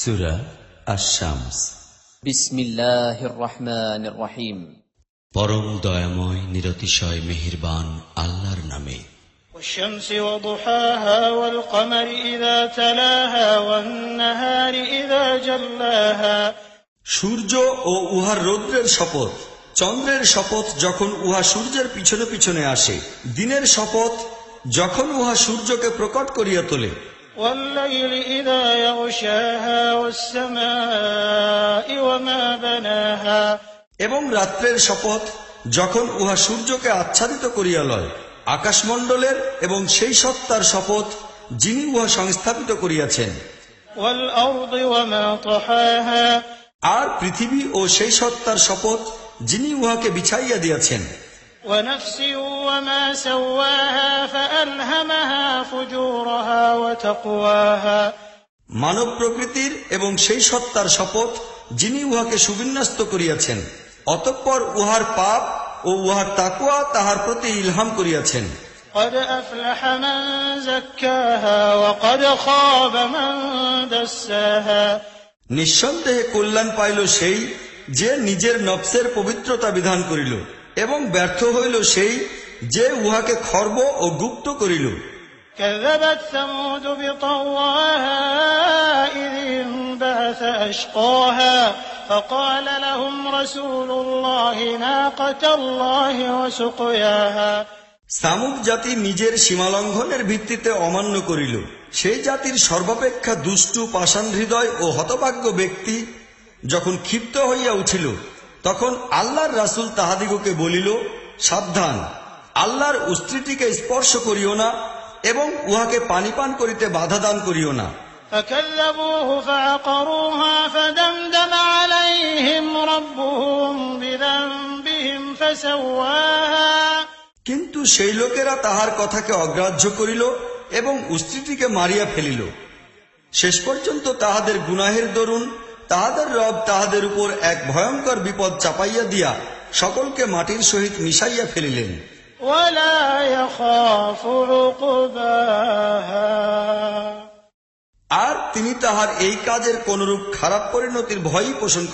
সূরা আশ-শামস। বিসমিল্লাহির রহমানির রহিম। পরম দয়াময় নিরতিশয় মেহেরবান আল্লাহর নামে। والشمس وضحاها والقمر إذا تلاها والنهار إذا جلاها সূর্য ও উহার রৌদ্রের শপথ, চন্দ্রের শপথ যখন উহা সূর্যের পিছনে পিছনে আসে, দিনের শপথ যখন উহা সূর্যকে প্রকট করিয়া তোলে, والليل إذا يغشاها والسماء وما بناها এবং রাত্রের শপথ যখন উহা সূর্যকে আচ্ছাদিত করিয়া লয়, আকাশমণ্ডলের এবং সেই সত্তার শপথ যিনি উহা সংস্থাপিত করিয়াছেন, والأرض وما طحاها আর পৃথিবী ও সেই সত্তার শপথ যিনি উহাকে বিছাইয়া দিয়াছেন, ونفس وما سواها فألهمها فجورها وتقواها মানব প্রকৃতির এবং সেই সত্তার শপথ যিনি উহাকে সুবিন্যস্ত করিয়াছেন, অতঃপর উহার পাপ ও উহার তাকওয়া তাহার প্রতি ইলহাম করিয়াছেন। قد أفلح من زكاها وقد خاب من دساها নিঃসন্দেহে কল্যাণ পাইল সেই যে নিজের নফসের পবিত্রতা বিধান করিল, এবং ব্যর্থ হইল সেই যে উহাকে খর্ব ও গুপ্ত করিল। كذبت ثمود بطغواها إذ انبعث أشقاها فقال لهم رسول الله ناقة الله وسقياها সামুদ জাতি নিজের সীমালঙ্ঘনের ভিত্তিতে অমান্য করিল। সেই জাতির সর্বাপেক্ষা দুষ্টু, পাষাণ হৃদয় ও হতভাগ্য ব্যক্তি যখন ক্ষিপ্ত হইয়া উঠিল, তখন আল্লাহর রাসূল তাহাদিগকে বলিল, সাবধান, আল্লাহর উষ্ট্রীটিকে স্পর্শ করিও না এবং উহাকে পানি পান করিতে বাধা দান করিও না। فكذبوه فعقروها فدمدم عليهم ربهم بذنبهم فسواها কিন্তু সেই লোকেরা তাহার কথাকে অগ্রাহ্য করিল এবং উষ্ট্রীটিকে মারিয়া ফেলিল। শেষ পর্যন্ত তাহাদের গুনাহের দরুন তাহাদের রব তাহাদের উপর এক ভয়ঙ্কর বিপদ চাপাইয়া দিয়া সকলকে মাটির সহিত মিশাইয়া ফেলিলেন। ولا يخاف عقباها আর তিনি তাহার এই কাজের কোনরূপ খারাপ পরিণতির ভয়ই পোষণ